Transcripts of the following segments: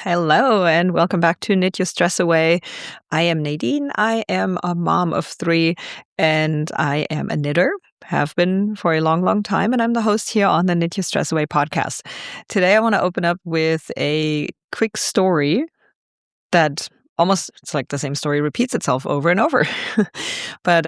Hello, and welcome back to Knit Your Stress Away. I am Nadine. I am a mom of three, and I am a knitter, have been for a long, long time, and I'm the host here on the Knit Your Stress Away podcast. Today, I want to open up with a quick story that it's like the same story repeats itself over and over. But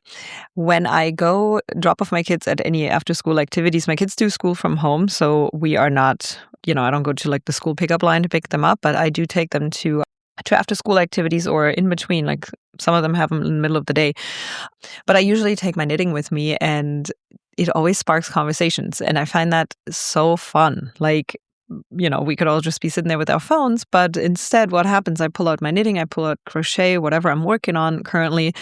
when I go drop off my kids at any after school activities, my kids do school from home. So we are not, I don't go to like the school pickup line to pick them up, but I do take them to after school activities or in between. Like some of them have them in the middle of the day. But I usually take my knitting with me, and it always sparks conversations. And I find that so fun. Like, we could all just be sitting there with our phones, but instead what happens, I pull out my knitting, I pull out crochet, whatever I'm working on currently.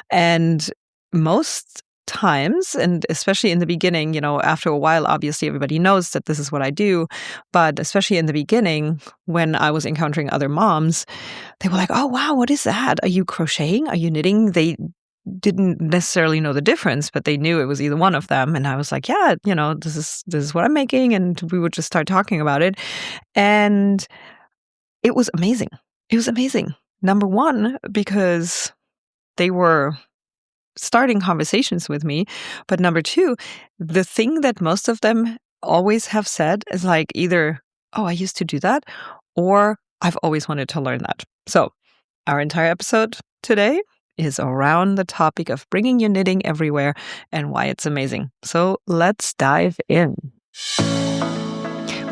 And most times, and especially in the beginning, after a while, obviously everybody knows that this is what I do. But especially in the beginning, when I was encountering other moms, they were like, "Oh, wow, what is that? Are you crocheting? Are you knitting?" They didn't necessarily know the difference, but they knew it was either one of them. And I was like, "Yeah, this is what I'm making." And we would just start talking about it. And it was amazing. It was amazing. Number one, because they were starting conversations with me. But number two, the thing that most of them always have said is like either, "Oh, I used to do that," or "I've always wanted to learn that." So our entire episode today is around the topic of bringing your knitting everywhere and why it's amazing. So let's dive in.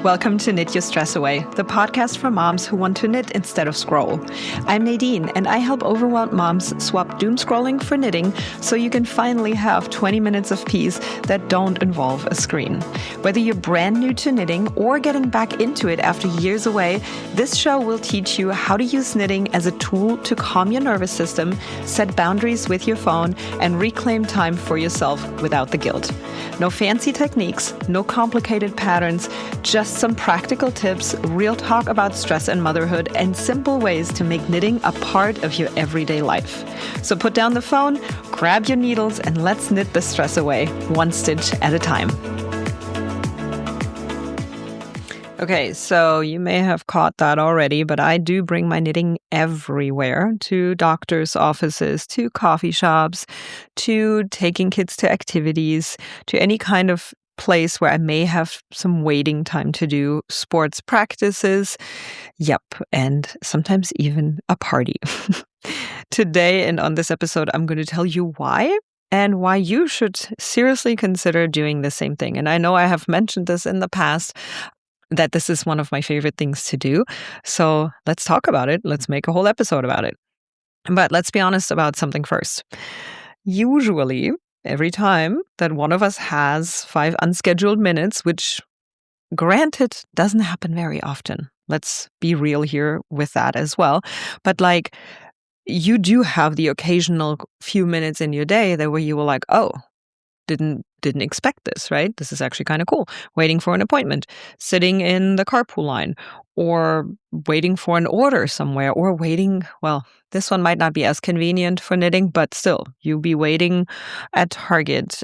Welcome to Knit Your Stress Away, the podcast for moms who want to knit instead of scroll. I'm Nadine, and I help overwhelmed moms swap doom scrolling for knitting so you can finally have 20 minutes of peace that don't involve a screen. Whether you're brand new to knitting or getting back into it after years away, this show will teach you how to use knitting as a tool to calm your nervous system, set boundaries with your phone, and reclaim time for yourself without the guilt. No fancy techniques, no complicated patterns, just some practical tips, real talk about stress and motherhood, and simple ways to make knitting a part of your everyday life. So put down the phone, grab your needles, and let's knit the stress away, one stitch at a time. Okay, so you may have caught that already, but I do bring my knitting everywhere, to doctors' offices, to coffee shops, to taking kids to activities, to any kind of place where I may have some waiting time to do sports practices. Yep, and sometimes even a party. Today and on this episode, I'm going to tell you why and why you should seriously consider doing the same thing. And I know I have mentioned this in the past, that this is one of my favorite things to do. So let's talk about it. Let's make a whole episode about it. But let's be honest about something first. Usually, every time that one of us has 5 unscheduled minutes, which granted doesn't happen very often. Let's be real here with that as well. But like, you do have the occasional few minutes in your day that where you were like, "Oh, didn't expect this," right? This is actually kind of cool. Waiting for an appointment, sitting in the carpool line, or waiting for an order somewhere, or waiting, well, this one might not be as convenient for knitting, but still, you'll be waiting at Target,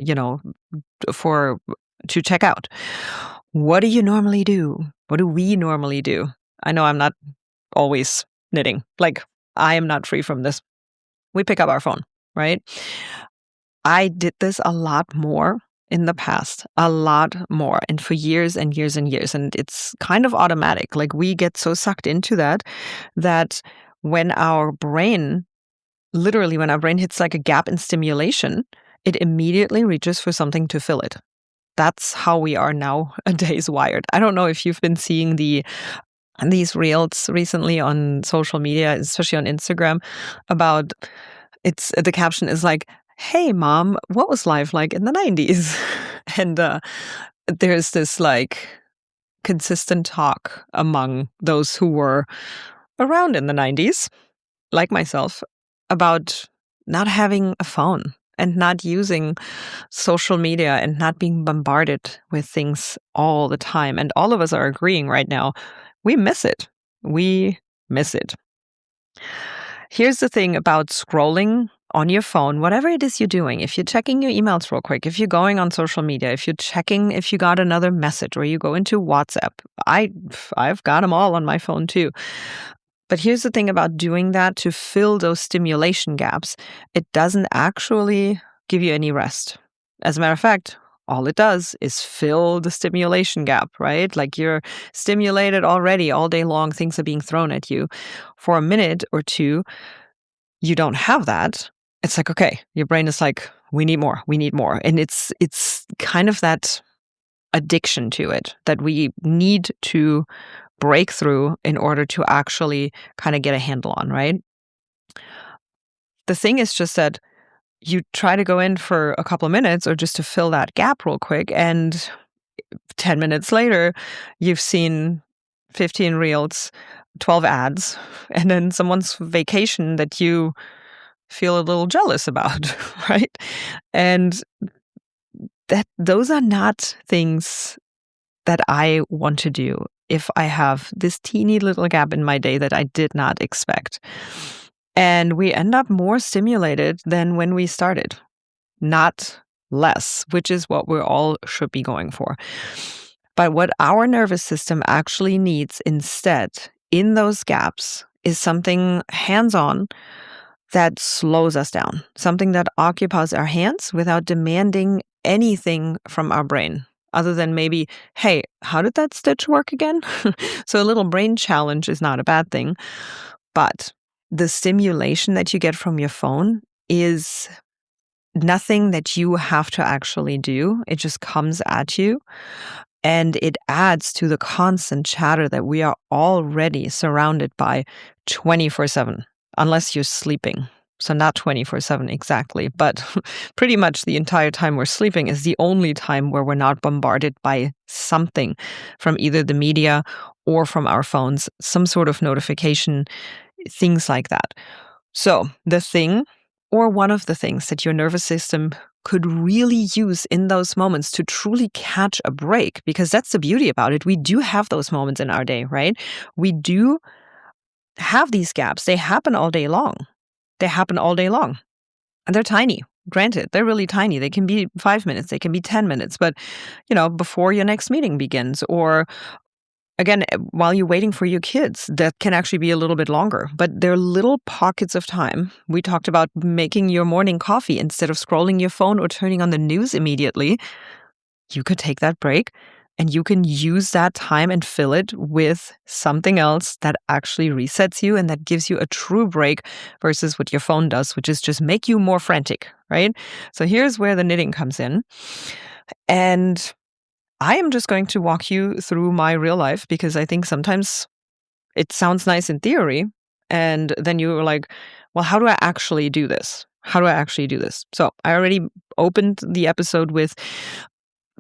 to check out. What do you normally do? What do we normally do? I know I'm not always knitting. Like, I am not free from this. We pick up our phone, right? I did this a lot more in the past, a lot more, and for years and years and years. And it's kind of automatic. Like, we get so sucked into that when our brain hits like a gap in stimulation, it immediately reaches for something to fill it. That's how we are nowadays wired. I don't know if you've been seeing these reels recently on social media, especially on Instagram, about the caption is like, "Hey, mom, what was life like in the 90s?" And there's this like consistent talk among those who were around in the 90s, like myself, about not having a phone and not using social media and not being bombarded with things all the time. And all of us are agreeing right now, we miss it. We miss it. Here's the thing about scrolling on your phone, whatever it is you're doing, if you're checking your emails real quick, if you're going on social media, if you're checking if you got another message or you go into WhatsApp, I've got them all on my phone too. But here's the thing about doing that to fill those stimulation gaps. It doesn't actually give you any rest. As a matter of fact, all it does is fill the stimulation gap, right? Like you're stimulated already all day long, things are being thrown at you. For a minute or two, you don't have that. It's like, okay, your brain is like, we need more, we need more. And it's kind of that addiction to it that we need to break through in order to actually kind of get a handle on, right? The thing is just that you try to go in for a couple of minutes or just to fill that gap real quick, and 10 minutes later, you've seen 15 reels, 12 ads, and then someone's vacation that you feel a little jealous about, right? And those are not things that I want to do if I have this teeny little gap in my day that I did not expect. And we end up more stimulated than when we started, not less, which is what we all should be going for. But what our nervous system actually needs instead in those gaps is something hands-on that slows us down, something that occupies our hands without demanding anything from our brain, other than maybe, hey, how did that stitch work again? So a little brain challenge is not a bad thing. But the stimulation that you get from your phone is nothing that you have to actually do. It just comes at you. And it adds to the constant chatter that we are already surrounded by 24/7, unless you're sleeping. So not 24/7 exactly, but pretty much the entire time we're sleeping is the only time where we're not bombarded by something from either the media or from our phones, some sort of notification, things like that. So the thing, or one of the things that your nervous system could really use in those moments to truly catch a break, because that's the beauty about it. We do have those moments in our day, right? We do have these gaps. They happen all day long. They happen all day long. And they're tiny. Granted, they're really tiny. They can be 5 minutes, they can be 10 minutes, but before your next meeting begins, or again, while you're waiting for your kids, that can actually be a little bit longer. But they're little pockets of time. We talked about making your morning coffee instead of scrolling your phone or turning on the news immediately. You could take that break and you can use that time and fill it with something else that actually resets you and that gives you a true break versus what your phone does, which is just make you more frantic, right? So here's where the knitting comes in. And I am just going to walk you through my real life because I think sometimes it sounds nice in theory. And then you're like, well, how do I actually do this? How do I actually do this? So I already opened the episode with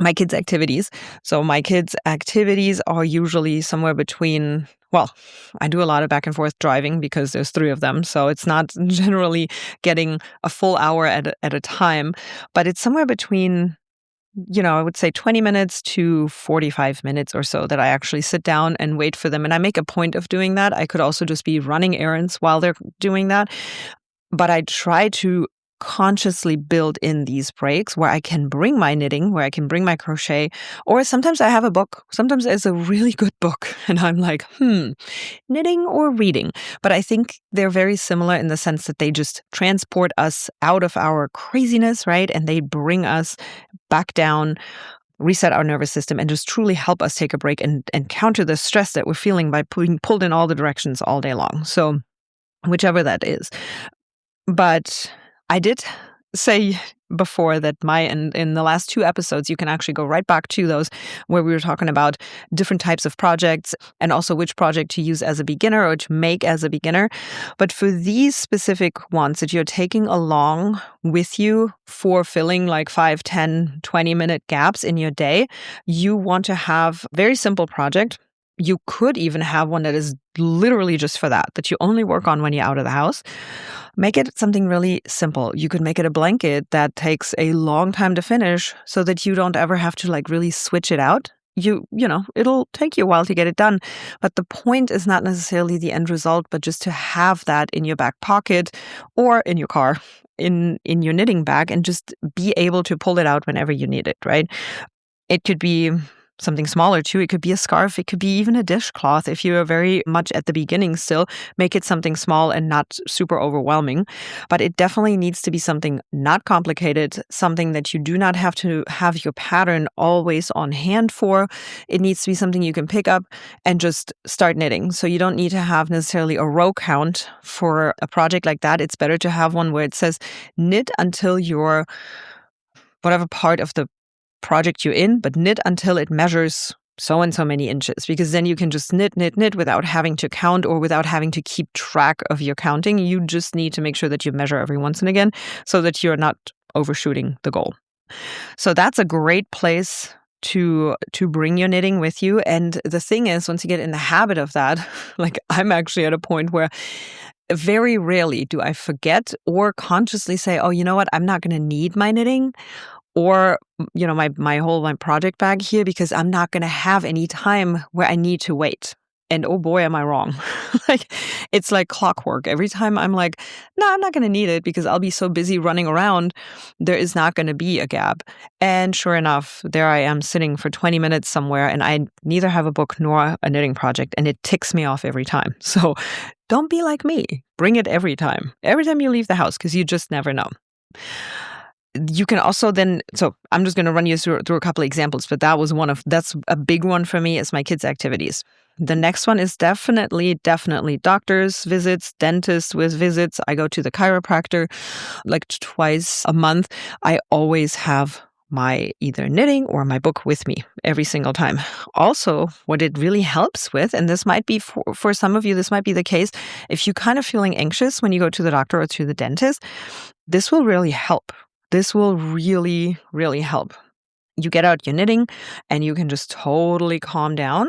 my kids' activities. So my kids' activities are usually somewhere between, well, I do a lot of back and forth driving because there's 3 of them. So it's not generally getting a full hour at a time, but it's somewhere between, I would say 20 minutes to 45 minutes or so that I actually sit down and wait for them. And I make a point of doing that. I could also just be running errands while they're doing that. But I try to consciously build in these breaks where I can bring my knitting, where I can bring my crochet, or sometimes I have a book. Sometimes it's a really good book and I'm like, knitting or reading. But I think they're very similar in the sense that they just transport us out of our craziness, right? And they bring us back down, reset our nervous system, and just truly help us take a break and counter the stress that we're feeling by being pulled in all the directions all day long. So whichever that is. But I did say before that in the last 2 episodes, you can actually go right back to those where we were talking about different types of projects and also which project to use as a beginner or to make as a beginner. But for these specific ones that you're taking along with you for filling like 5, 10, 20-minute gaps in your day, you want to have a very simple project. You could even have one that is literally just for that you only work on when you're out of the house. Make it something really simple. You could make it a blanket that takes a long time to finish so that you don't ever have to like really switch it out. It'll take you a while to get it done. But the point is not necessarily the end result, but just to have that in your back pocket or in your car in your knitting bag and just be able to pull it out whenever you need it, right? It could be something smaller too. It could be a scarf. It could be even a dishcloth. If you're very much at the beginning still, make it something small and not super overwhelming. But it definitely needs to be something not complicated, something that you do not have to have your pattern always on hand for. It needs to be something you can pick up and just start knitting. So you don't need to have necessarily a row count for a project like that. It's better to have one where it says knit until your whatever part of the project you're in, but knit until it measures so and so many inches, because then you can just knit without having to count or without having to keep track of your counting. You just need to make sure that you measure every once and again so that you're not overshooting the goal. So that's a great place to bring your knitting with you. And the thing is, once you get in the habit of that, like I'm actually at a point where very rarely do I forget or consciously say, oh, you know what, I'm not going to need my knitting or, my project bag here because I'm not going to have any time where I need to wait. And oh boy, am I wrong. It's like clockwork. Every time I'm like, no, I'm not going to need it because I'll be so busy running around. There is not going to be a gap. And sure enough, there I am sitting for 20 minutes somewhere and I neither have a book nor a knitting project and it ticks me off every time. So don't be like me. Bring it every time you leave the house because you just never know. You can also so I'm just going to run you through a couple of examples, but that's a big one for me is my kids' activities. The next one is definitely doctor's visits, dentist with visits. I go to the chiropractor like twice a month. I always have my either knitting or my book with me every single time. Also, what it really helps with, and this might be for some of you, this might be the case, if you're kind of feeling anxious when you go to the doctor or to the dentist, this will really help. This will really, really help. You get out your knitting and you can just totally calm down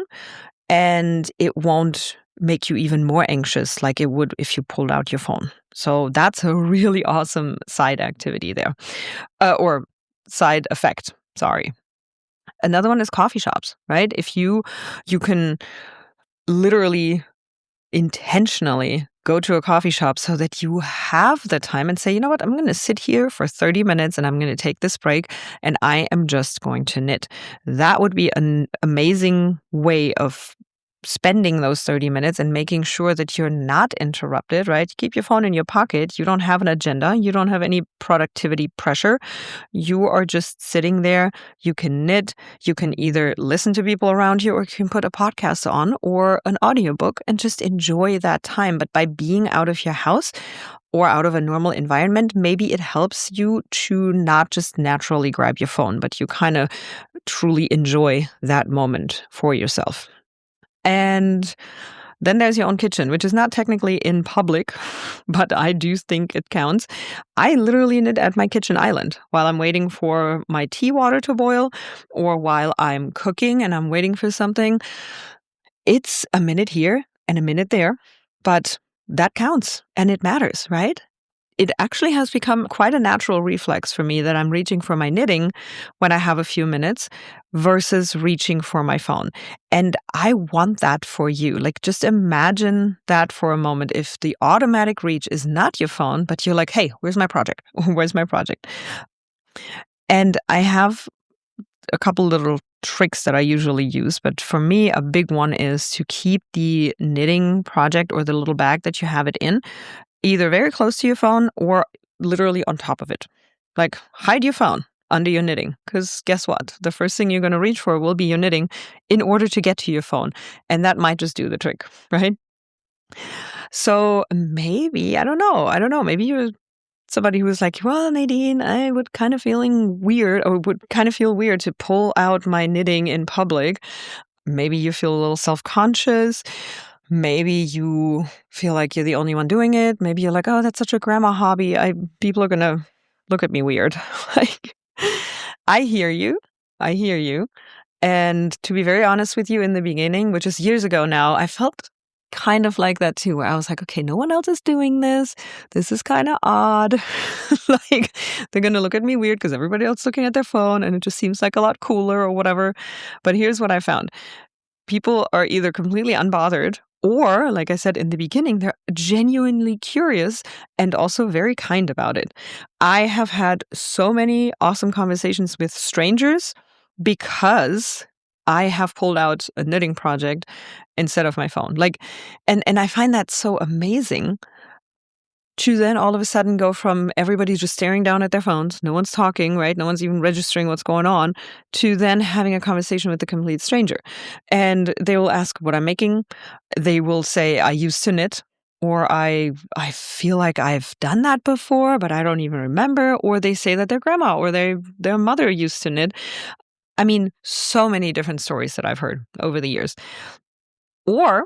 and it won't make you even more anxious like it would if you pulled out your phone. So that's a really awesome side activity there. Or side effect, sorry. Another one is coffee shops, right? If you can literally intentionally go to a coffee shop so that you have the time and say, you know what, I'm going to sit here for 30 minutes and I'm going to take this break and I am just going to knit. That would be an amazing way of spending those 30 minutes and making sure that you're not interrupted, right? You keep your phone in your pocket. You don't have an agenda. You don't have any productivity pressure. You are just sitting there. You can knit. You can either listen to people around you or you can put a podcast on or an audiobook and just enjoy that time. But by being out of your house or out of a normal environment, maybe it helps you to not just naturally grab your phone, but you kind of truly enjoy that moment for yourself. And then there's your own kitchen, which is not technically in public, but I do think it counts. I literally knit at my kitchen island while I'm waiting for my tea water to boil or while I'm cooking and I'm waiting for something. It's a minute here and a minute there, but that counts and it matters, right? It actually has become quite a natural reflex for me that I'm reaching for my knitting when I have a few minutes versus reaching for my phone. And I want that for you. Like, just imagine that for a moment. If the automatic reach is not your phone, but you're like, hey, where's my project? Where's my project? And I have a couple little tricks that I usually use, but for me, a big one is to keep the knitting project or the little bag that you have it in either very close to your phone or literally on top of it. Like, hide your phone under your knitting, because guess what? The first thing you're going to reach for will be your knitting in order to get to your phone. And that might just do the trick, right? So maybe, I don't know, maybe you're somebody who was like, well, Nadine, I would kind of feel weird to pull out my knitting in public. Maybe you feel a little self-conscious. Maybe you feel like you're the only one doing it. Maybe you're like, oh, that's such a grandma hobby. People are going to look at me weird. Like, I hear you. And to be very honest with you, in the beginning, which is years ago now, I felt kind of like that too, where I was like, okay, no one else is doing this. This is kind of odd. Like, they're going to look at me weird because everybody else is looking at their phone and it just seems like a lot cooler or whatever. But here's what I found. people are either completely unbothered or, like I said in the beginning, they're genuinely curious and also very kind about it. I have had so many awesome conversations with strangers because I have pulled out a knitting project instead of my phone. And I find that so amazing to then all of a sudden go from everybody's just staring down at their phones, no one's talking, right? No one's even registering what's going on, to then having a conversation with a complete stranger. And they will ask what I'm making. They will say, I used to knit, or I feel like I've done that before, but I don't even remember. Or they say that their grandma or their mother used to knit. I mean, so many different stories that I've heard over the years. Or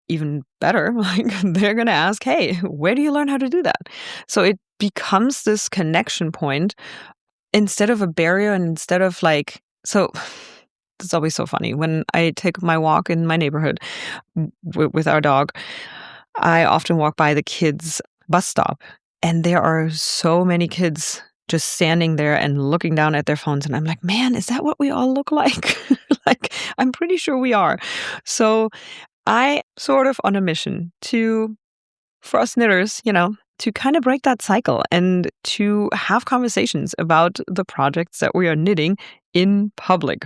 even better, like they're going to ask, hey, where do you learn how to do that? So it becomes this connection point instead of a barrier and instead of so it's always so funny when I take my walk in my neighborhood with our dog. I often walk by the kids' bus stop and there are so many kids just standing there and looking down at their phones. And I'm like, man, is that what we all look like? I'm pretty sure we are. So I sort of on a mission for us knitters, to kind of break that cycle and to have conversations about the projects that we are knitting in public.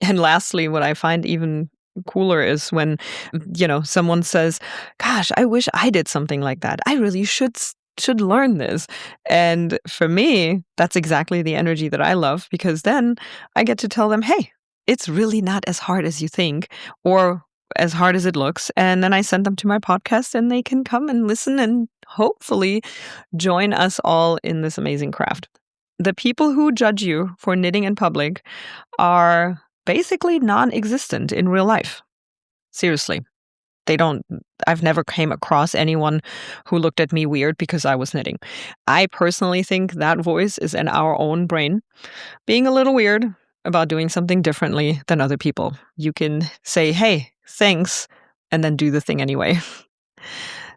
And lastly, what I find even cooler is when, someone says, gosh, I wish I did something like that. I really should learn this. And for me, that's exactly the energy that I love, because then I get to tell them, hey, it's really not as hard as you think, or as hard as it looks. And then I send them to my podcast and they can come and listen and hopefully join us all in this amazing craft. The people who judge you for knitting in public are basically non-existent in real life. Seriously. I've never came across anyone who looked at me weird because I was knitting. I personally think that voice is in our own brain, being a little weird about doing something differently than other people. You can say, hey, thanks, and then do the thing anyway.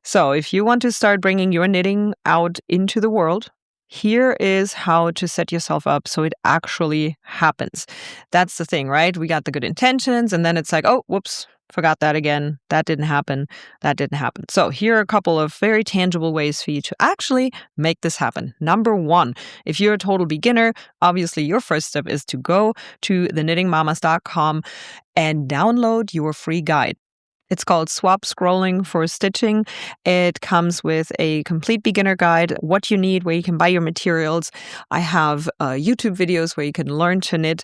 So if you want to start bringing your knitting out into the world, here is how to set yourself up so it actually happens. That's the thing, right? We got the good intentions, and then it's like, oh, whoops, forgot that again. That didn't happen. That didn't happen. So here are a couple of very tangible ways for you to actually make this happen. Number one, if you're a total beginner, obviously your first step is to go to theknittingmamas.com and download your free guide. It's called Swap Scrolling for Stitching. It comes with a complete beginner guide, what you need, where you can buy your materials. I have YouTube videos where you can learn to knit.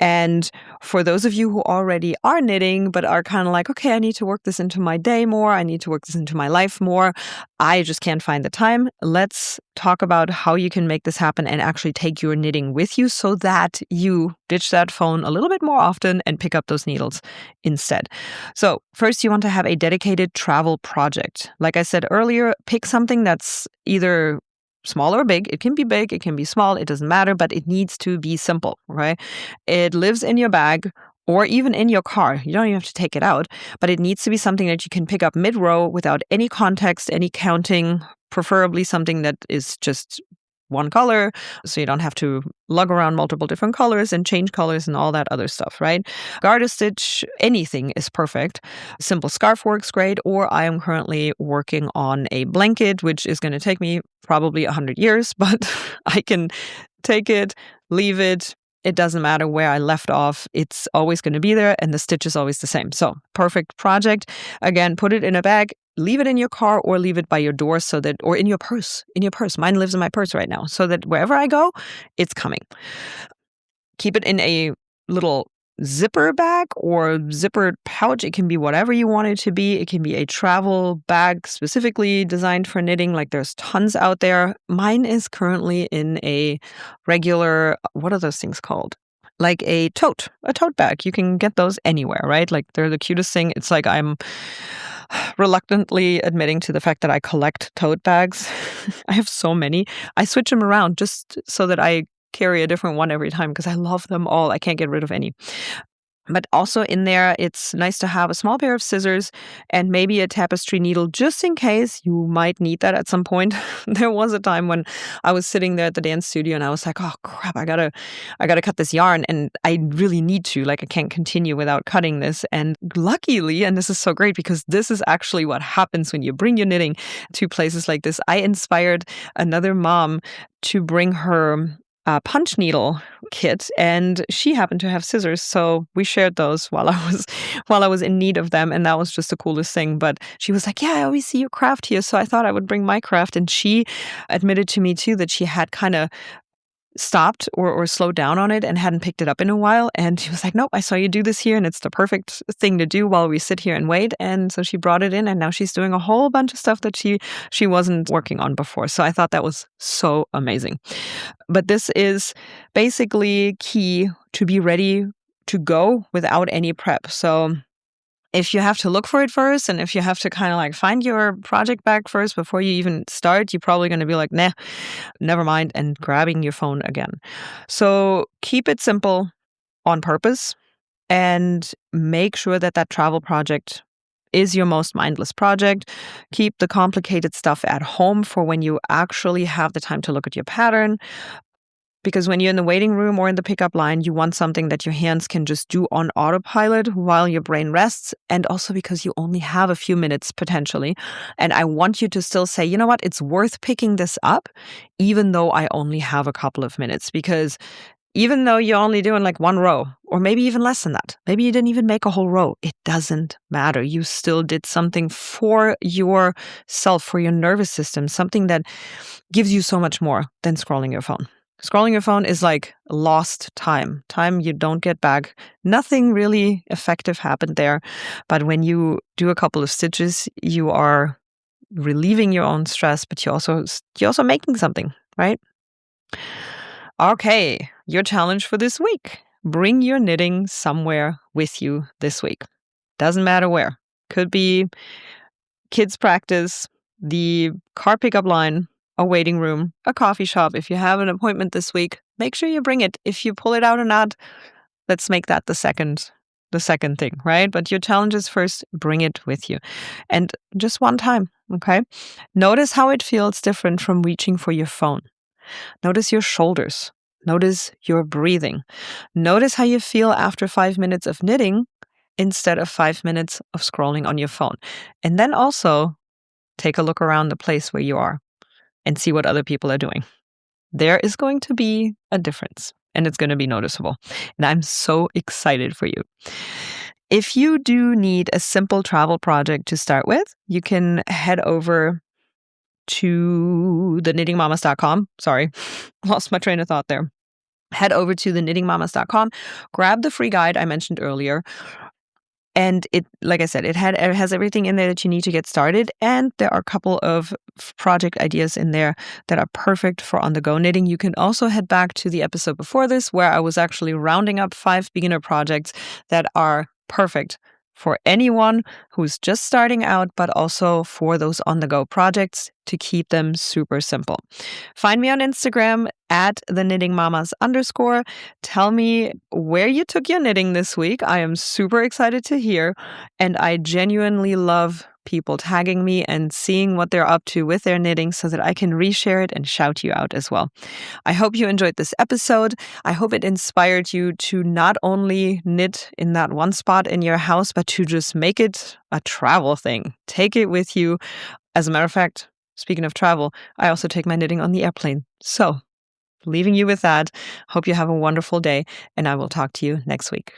And for those of you who already are knitting, but are kind of like, okay, I need to work this into my day more. I need to work this into my life more. I just can't find the time. Let's talk about how you can make this happen and actually take your knitting with you so that you ditch that phone a little bit more often and pick up those needles instead. So first, you want to have a dedicated travel project. Like I said earlier, pick something that's either small or big. It can be big, it can be small, it doesn't matter, but it needs to be simple, right? It lives in your bag or even in your car. You don't even have to take it out, but it needs to be something that you can pick up mid-row without any context, any counting, preferably something that is just one color, so you don't have to lug around multiple different colors and change colors and all that other stuff, right? Garter stitch, anything is perfect. Simple scarf works great, or I am currently working on a blanket, which is going to take me probably 100 years, but I can take it, leave it. It doesn't matter where I left off. It's always going to be there, and the stitch is always the same. So, perfect project. Again, put it in a bag. Leave it in your car or leave it by your door or in your purse. Mine lives in my purse right now, so that wherever I go, it's coming. Keep it in a little zipper bag or zippered pouch. It can be whatever you want it to be. It can be a travel bag specifically designed for knitting. Like there's tons out there. Mine is currently in a regular, what are those things called? Like a tote bag. You can get those anywhere, right? Like they're the cutest thing. It's like I'm reluctantly admitting to the fact that I collect tote bags. I have so many. I switch them around just so that I carry a different one every time because I love them all. I can't get rid of any. But also in there, it's nice to have a small pair of scissors and maybe a tapestry needle just in case you might need that at some point. There was a time when I was sitting there at the dance studio and I was like, "Oh crap, I gotta cut this yarn and I really need to. Like I can't continue without cutting this." And luckily, and this is so great because this is actually what happens when you bring your knitting to places like this. I inspired another mom to bring her punch needle kit, and she happened to have scissors, so we shared those while I was in need of them, and that was just the coolest thing. But she was like, "Yeah, I always see your craft here, so I thought I would bring my craft." And she admitted to me too that she had kind of stopped or slowed down on it and hadn't picked it up in a while. And she was like, "Nope, I saw you do this here, and it's the perfect thing to do while we sit here and wait." And so she brought it in, and now she's doing a whole bunch of stuff that she wasn't working on before. So I thought that was so amazing. But this is basically key to be ready to go without any prep. So if you have to look for it first and if you have to kind of like find your project bag first before you even start, you're probably going to be like, "Nah, never mind," and grabbing your phone again. So keep it simple on purpose and make sure that that travel project is your most mindless project. Keep the complicated stuff at home for when you actually have the time to look at your pattern. Because when you're in the waiting room or in the pickup line, you want something that your hands can just do on autopilot while your brain rests. And also because you only have a few minutes potentially. And I want you to still say, "You know what? It's worth picking this up, even though I only have a couple of minutes." Because even though you're only doing like one row, or maybe even less than that, maybe you didn't even make a whole row, it doesn't matter. You still did something for yourself, for your nervous system, something that gives you so much more than scrolling your phone. Scrolling your phone is like lost time you don't get back. Nothing really effective happened there. But when you do a couple of stitches, you are relieving your own stress, but you're also making something, right? Okay, your challenge for this week. Bring your knitting somewhere with you this week. Doesn't matter where. Could be kids' practice, the car pickup line, a waiting room, a coffee shop. If you have an appointment this week, make sure you bring it. If you pull it out or not, let's make that the second thing, right? But your challenge is first, bring it with you. And just one time, okay? Notice how it feels different from reaching for your phone. Notice your shoulders. Notice your breathing. Notice how you feel after 5 minutes of knitting instead of 5 minutes of scrolling on your phone. And then also take a look around the place where you are and see what other people are doing. There is going to be a difference and it's going to be noticeable. And I'm so excited for you. If you do need a simple travel project to start with, you can head over to theknittingmamas.com. Sorry, lost my train of thought there. Head over to theknittingmamas.com, grab the free guide I mentioned earlier. And it, like I said, it has everything in there that you need to get started. And there are a couple of project ideas in there that are perfect for on-the-go knitting. You can also head back to the episode before this, where I was actually rounding up 5 beginner projects that are perfect for anyone who's just starting out, but also for those on-the-go projects to keep them super simple. Find me on Instagram at @theknittingmamas_. Tell me where you took your knitting this week. I am super excited to hear, and I genuinely love people tagging me and seeing what they're up to with their knitting so that I can reshare it and shout you out as well. I hope you enjoyed this episode. I hope it inspired you to not only knit in that one spot in your house, but to just make it a travel thing. Take it with you. As a matter of fact, speaking of travel, I also take my knitting on the airplane. So, leaving you with that. Hope you have a wonderful day, and I will talk to you next week.